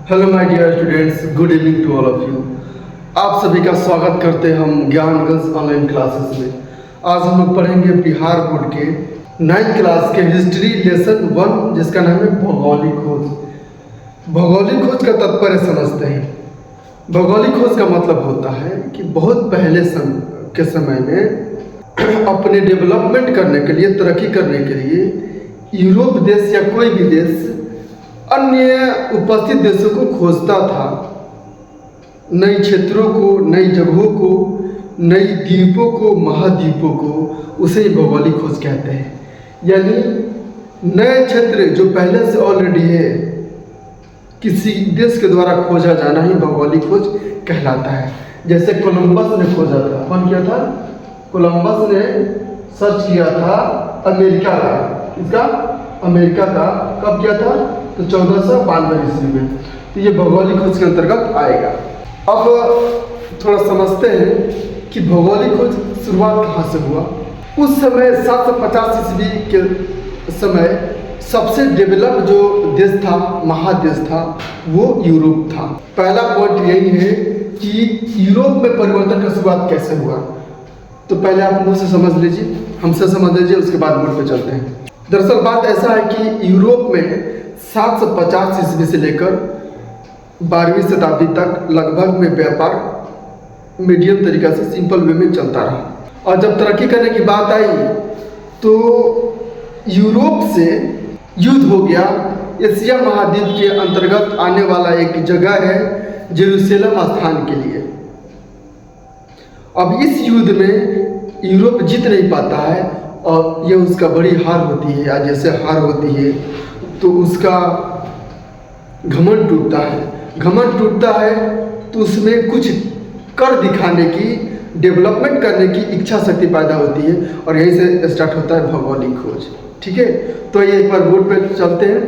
Hello my dear students, good evening to all of you. आप सभी का स्वागत करते हैं हम ज्ञानगंज ऑनलाइन क्लासेस में। आज हम लोग पढ़ेंगे बिहार बोर्ड के 9th क्लास के हिस्ट्री लेसन 1 जिसका नाम है भौगोलिक खोज। भौगोलिक खोज का तात्पर्य समझते हैं। भौगोलिक खोज का मतलब होता है कि बहुत पहले के समय में अपने डेवलपमेंट करने के लिए, तरक्की करने के लिए यूरोप देश या कोई भी देश अन्य उपस्थित देशों को खोजता था। नई क्षेत्रों को, नई जगहों को, नई द्वीपों को, महाद्वीपों को, उसे ही भौगोलिक खोज कहते हैं। यानी नए क्षेत्र जो पहले से ऑलरेडी है, किसी देश के द्वारा खोजा जाना ही भौगोलिक खोज कहलाता है। जैसे कोलंबस ने खोजा था। कौन किया था? कोलंबस ने सर्च किया था अमेरिका का। किसका? अमेरिका का। कब किया था? तो 1492 ईस्वी में। तो ये भौगोलिक खोज के अंतर्गत आएगा। अब थोड़ा समझते हैं कि भौगोलिक खोज शुरुआत कहाँ से हुआ। उस समय 750 ईस्वी के समय सबसे डेवलप जो देश था, महादेश था, वो यूरोप था। पहला पॉइंट यही है कि यूरोप में परिवर्तन का शुरुआत कैसे हुआ। तो पहले आप मुझसे समझ लीजिए, हमसे समझ लीजिए, उसके बाद बोर्ड पे चलते हैं। दरअसल बात ऐसा है कि यूरोप में 750 ईस्वी से लेकर 12वीं शताब्दी तक लगभग में व्यापार मीडियम तरीका से, सिंपल वे में चलता रहा। और जब तरक्की करने की बात आई तो यूरोप से युद्ध हो गया। एशिया महाद्वीप के अंतर्गत आने वाला एक जगह है जेरूसलम स्थान के लिए। अब इस युद्ध में यूरोप जीत नहीं पाता है और ये उसका बड़ी हार होती है। या जैसे हार होती है तो उसका घमंड टूटता है। घमंड टूटता है तो उसमें कुछ कर दिखाने की, डेवलपमेंट करने की इच्छा शक्ति पैदा होती है और यहीं से स्टार्ट होता है भौगोलिक खोज। ठीक है, तो ये एक बार बोर्ड पे चलते हैं,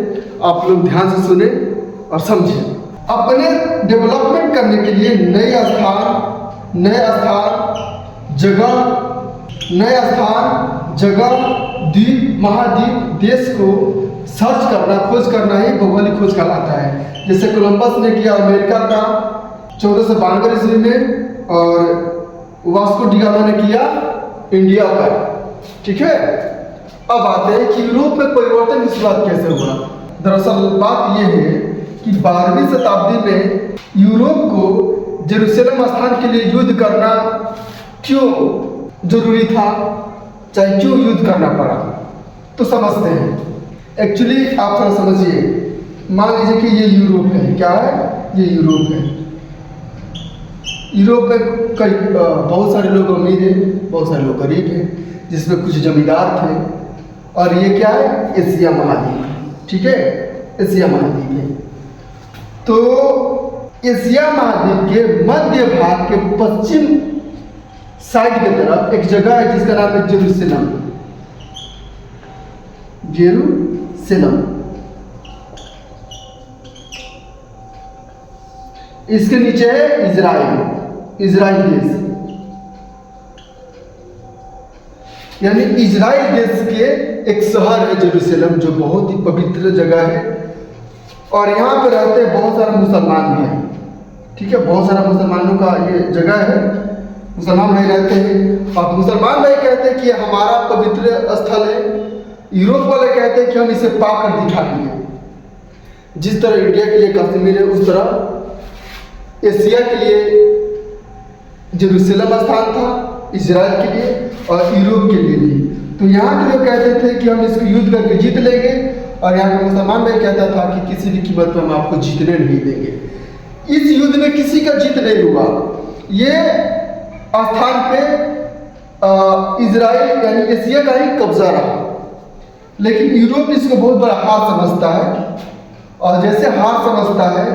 आप लोग ध्यान से सुने और समझें। अपने डेवलपमेंट करने के लिए नए स्थान, जगह, द्वीप, महाद्वीप, देश को सर्च करना, खोज करना ही भौगोलिक खोज कहलाता है। जैसे कोलंबस ने किया अमेरिका का 1492 ईस्वी में और वास्को डी गामा ने किया इंडिया का। ठीक है, अब आते हैं कि यूरोप में परिवर्तन की शुरुआत कैसे हुआ। दरअसल बात यह है कि 12वीं शताब्दी में यूरोप को जेरूसलम स्थान के लिए युद्ध करना क्यों जरूरी था, चाहे क्यों युद्ध करना पड़ा, तो समझते हैं। एक्चुअली आप थोड़ा समझिए। मान लीजिए कि ये यूरोप है। क्या है? ये यूरोप है। यूरोप में कई बहुत सारे लोग अमीर हैं, बहुत सारे लोग गरीब हैं, जिसमें कुछ जमींदार थे। और ये क्या है? एशिया महाद्वीप। ठीक है, एशिया महाद्वीप है। तो एशिया महाद्वीप के मध्य भाग के पश्चिम साइड की तरफ एक जगह है जिसका नाम है जेरूसलम। इसके नीचे है इजराइल देश। यानी इजराइल देश के एक शहर है जेरूसलम, जो बहुत ही पवित्र जगह है। और यहाँ पे रहते हैं बहुत सारे मुसलमान भी हैं। ठीक है, बहुत सारा मुसलमानों का ये जगह है। मुसलमान भाई रहते हैं और मुसलमान भाई कहते हैं कि हमारा पवित्र स्थल है। यूरोप वाले कहते हैं कि हम इसे पाकर दिखाएंगे। जिस तरह इंडिया के लिए कश्मीर है, उस तरह एशिया के लिए जेरूसलम स्थान था, इजराइल के लिए और यूरोप के लिए भी। तो यहाँ के लोग कहते थे कि हम इसको युद्ध करके जीत लेंगे और यहाँ का मुसलमान भाई कहता था कि किसी भी कीमत पर हम आपको जीतने नहीं देंगे। इस युद्ध में किसी का जीत नहीं हुआ। ये स्थान पे इजराइल यानी एशिया का ही कब्जा रहा। लेकिन यूरोप इसको बहुत बड़ा हार समझता है और जैसे हार समझता है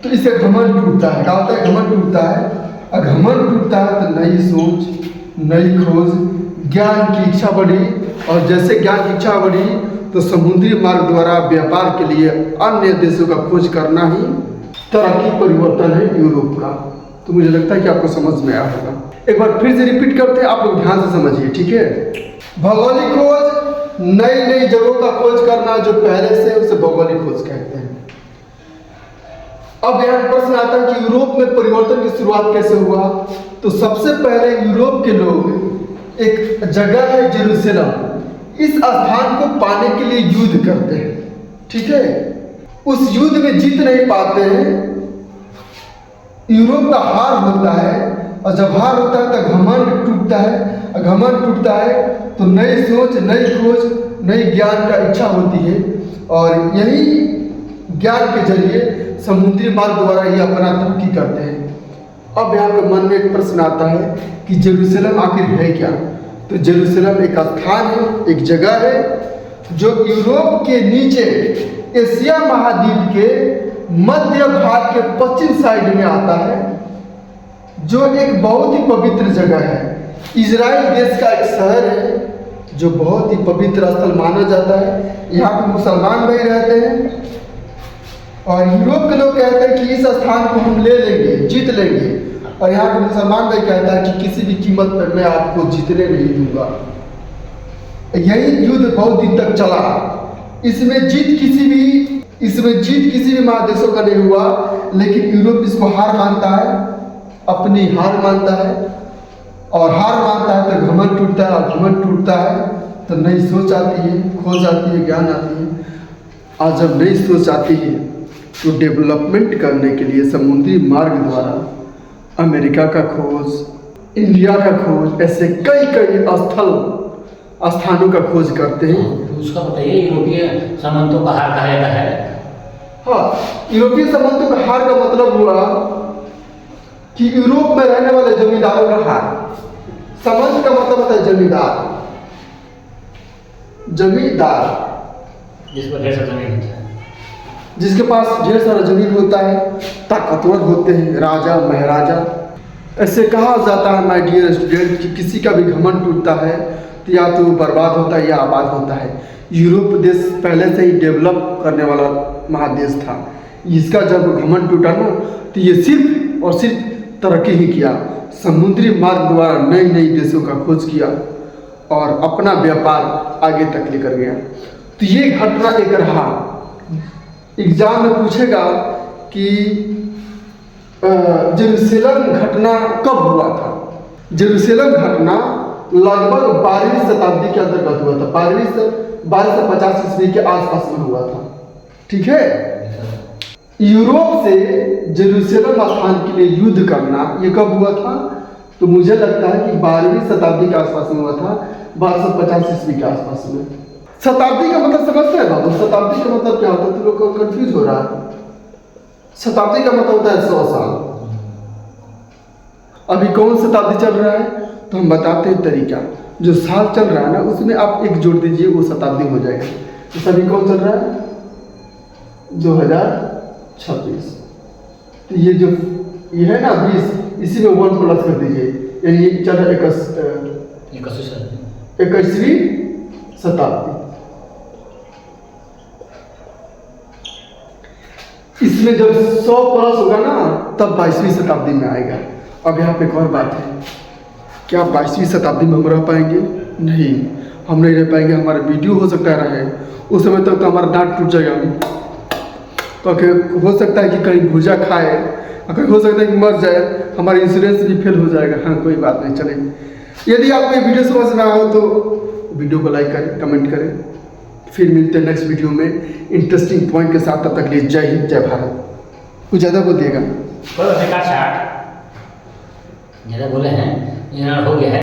तो इसे घमंड टूटता है। क्या होता है? घमंड टूटता है। और घमंड टूटता है तो नई सोच, नई खोज, ज्ञान की इच्छा बढ़ी। और जैसे ज्ञान की इच्छा बढ़ी तो समुद्री मार्ग द्वारा व्यापार के लिए अन्य देशों का खोज करना ही तरक्की, परिवर्तन है यूरोप का। तो मुझे लगता है कि आपको समझ में आया होगा। एक बार फिर से रिपीट करते हैं, आप लोग ध्यान से समझिए। ठीक है, भौगोलिक खोज नई नई जगहों का खोज करना जो पहले से, उसे भौगोलिक खोज कहते हैं। अब यहाँ प्रश्न आता है कि यूरोप में परिवर्तन की शुरुआत कैसे हुआ। तो सबसे पहले यूरोप के लोग एक जगह है जेरूसलम, इस स्थान को पाने के लिए युद्ध करते हैं। ठीक है, उस युद्ध में जीत नहीं पाते हैं, यूरोप का हार होता है, और जब हार होता है तो घमंड टूटता है, और घमंड टूटता है तो नई सोच, नई खोज, नई ज्ञान का इच्छा होती है, और यही ज्ञान के जरिए समुद्री मार्ग द्वारा ये अपना तरक्की करते हैं। अब यहाँ पे मन में एक प्रश्न आता है कि जेरूसलम आखिर है क्या। तो जेरूसलम एक स्थान है, एक जगह है जो यूरोप के नीचे एशिया महाद्वीप के मध्य भाग के पश्चिम साइड में आता है, जो एक बहुत ही पवित्र जगह है। इजराइल देश का एक शहर है जो बहुत ही पवित्र स्थल माना जाता है। यहाँ पे मुसलमान भाई रहते हैं, और यूरोप के लोग कहते हैं कि इस स्थान को हम ले लेंगे, जीत लेंगे, और यहाँ पे मुसलमान भाई कहता है कि किसी भी कीमत पर मैं आपको जीतने नहीं दूंगा। यही युद्ध बहुत दिन तक चला। इसमें जीत किसी भी महादेशों का नहीं हुआ, लेकिन यूरोप इसको हार मानता है, अपनी हार मानता है, और हार मानता है तो घमंड टूटता है, और घमंड टूटता है तो नई सोच आती है, खोज आती है, ज्ञान आती है। और जब नई सोच आती है तो डेवलपमेंट करने के लिए समुद्री मार्ग द्वारा अमेरिका का खोज, इंडिया का खोज, ऐसे कई स्थानों का खोज करते हैं। तो उसका बताइए, यूरोपीय सामंतों का हार कहा जाता है। हाँ, यूरोपीय सामंतों का हार का मतलब हुआ कि यूरोप में रहने वाले जमींदारों का हार। सामंत का मतलब होता है जमींदार, जिस पर ढेर सारा जमीन होता है, जिसके पास ढेर सारा जमीन होता है, ताकतवर होते हैं, राजा महाराजा। ऐसे कहा जाता है माय डियर स्टूडेंट कि किसी का भी घमंड टूटता है तो या तो बर्बाद होता है या आबाद होता है। यूरोप देश पहले से ही डेवलप करने वाला महादेश था। इसका जब घमंड टूटा ना तो ये सिर्फ और सिर्फ तरक्की ही किया, समुद्री मार्ग द्वारा नई नई देशों का खोज किया और अपना व्यापार आगे तक लेकर गया। तो ये घटना एक रहा। एग्जाम में पूछेगा कि जेरूसलम घटना कब हुआ था। जेरूसलम घटना लगभग 12वीं शताब्दी के अंतर्गत हुआ था। 1250 ईस्वी के आसपास में हुआ था। ठीक है, यूरोप से जेरूसलम स्थान के लिए युद्ध करना ये कब हुआ था। तो मुझे लगता है कि 12वीं शताब्दी के आसपास में हुआ था, 1250 ईस्वी के आसपास में। शताब्दी का मतलब समझते हैं बाबू, शताब्दी का मतलब क्या होता है, तुम लोग को कंफ्यूज हो रहा है। शताब्दी का मतलब होता है 100 साल। अभी कौन शताब्दी चल रहा है तो हम बताते हैं तरीका। जो साल चल रहा है ना उसमें आप एक जोड़ दीजिए, वो शताब्दी हो जाएगा। तो सभी कौन चल रहा है 2026। तो ये जो ये है ना 20, इसी में 1 प्लस कर दीजिए, यानी ये चल रहा है 21वीं शताब्दी। इसमें जब 100 प्लस होगा ना तब 22वीं शताब्दी में आएगा। अब यहाँ पे एक और बात है, क्या 22वीं शताब्दी में हम रह पाएंगे? नहीं, हम नहीं रह पाएंगे। हमारा वीडियो हो सकता रहे, उस समय तक तो हमारा दांत टूट जाएगा। तो हो सकता है कि कहीं भूजा खाए, कहीं हो सकता है कि मर जाए, हमारा इंश्योरेंस भी फेल हो जाएगा। हाँ, कोई बात नहीं, चलेगी। यदि आपको ये वीडियो समझ में आया हो तो वीडियो को लाइक करें, कमेंट करें। फिर मिलते हैं नेक्स्ट वीडियो में इंटरेस्टिंग पॉइंट के साथ। तब तक लिए जय हिंद, जय भारत। कुछ ज़्यादा बोल दिएगा, ज़्यादा बोले हैं, हो गया है।